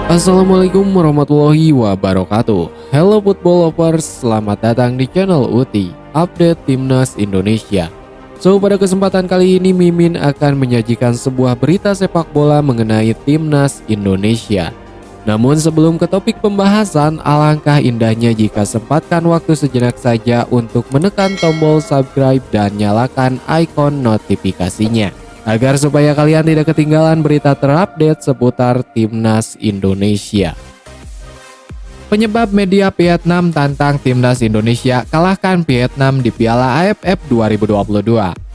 Assalamualaikum warahmatullahi wabarakatuh. Hello football lovers, selamat datang di channel Uti Update Timnas Indonesia. So, pada kesempatan kali ini Mimin akan menyajikan sebuah berita sepak bola mengenai Timnas Indonesia. Namun sebelum ke topik pembahasan, alangkah indahnya jika sempatkan waktu sejenak saja untuk menekan tombol subscribe dan nyalakan ikon notifikasinya, agar supaya kalian tidak ketinggalan berita terupdate seputar Timnas Indonesia. Penyebab media Vietnam tantang Timnas Indonesia kalahkan Vietnam di Piala AFF 2022.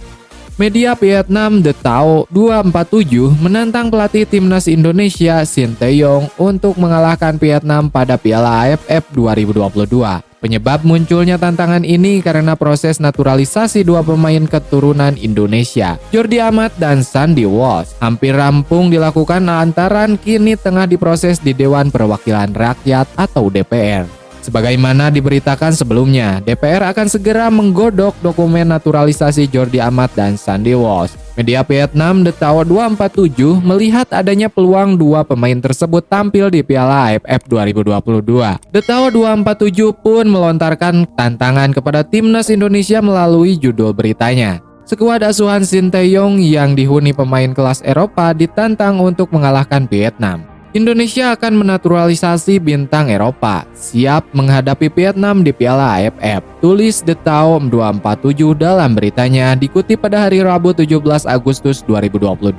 Media Vietnam The Tao 247 menantang pelatih Timnas Indonesia Shin Tae-yong untuk mengalahkan Vietnam pada Piala AFF 2022. Penyebab munculnya tantangan ini karena proses naturalisasi dua pemain keturunan Indonesia, Jordi Amat dan Sandy Walsh, hampir rampung dilakukan lantaran kini tengah diproses di Dewan Perwakilan Rakyat atau DPR. Sebagaimana diberitakan sebelumnya, DPR akan segera menggodok dokumen naturalisasi Jordi Amat dan Sandy Walsh. Media Vietnam The Tao 247 melihat adanya peluang dua pemain tersebut tampil di Piala AFF 2022. The Tao 247 pun melontarkan tantangan kepada Timnas Indonesia melalui judul beritanya. Skuad asuhan Shin Tae-yong yang dihuni pemain kelas Eropa ditantang untuk mengalahkan Vietnam. Indonesia akan menaturalisasi bintang Eropa, siap menghadapi Vietnam di Piala AFF, tulis The Tao 247 dalam beritanya dikutip pada hari Rabu 17 Agustus 2022.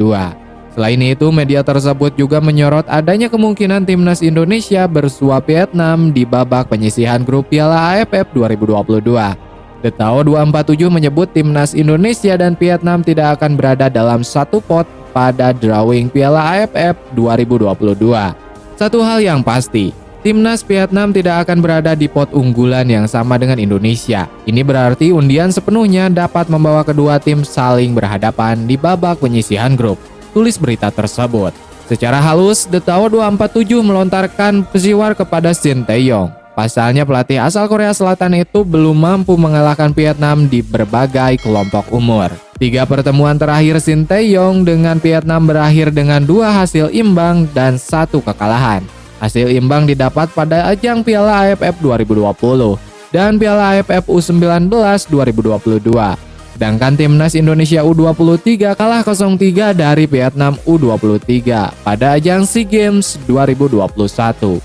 Selain itu, media tersebut juga menyorot adanya kemungkinan Timnas Indonesia bersua Vietnam di babak penyisihan grup Piala AFF 2022. The Tao 247 menyebut Timnas Indonesia dan Vietnam tidak akan berada dalam satu pot pada drawing Piala AFF 2022. Satu hal yang pasti, Timnas Vietnam tidak akan berada di pot unggulan yang sama dengan Indonesia. Ini berarti undian sepenuhnya dapat membawa kedua tim saling berhadapan di babak penyisihan grup, tulis berita tersebut. Secara halus, The Tao 247 melontarkan pesiwar kepada Shin Tae-yong. Pasalnya pelatih asal Korea Selatan itu belum mampu mengalahkan Vietnam di berbagai kelompok umur. 3 pertemuan terakhir Shin Tae-yong dengan Vietnam berakhir dengan 2 hasil imbang dan 1 kekalahan. Hasil imbang didapat pada ajang Piala AFF 2020 dan Piala AFF U19 2022. Sedangkan Timnas Indonesia U23 kalah 0-3 dari Vietnam U23 pada ajang SEA Games 2021.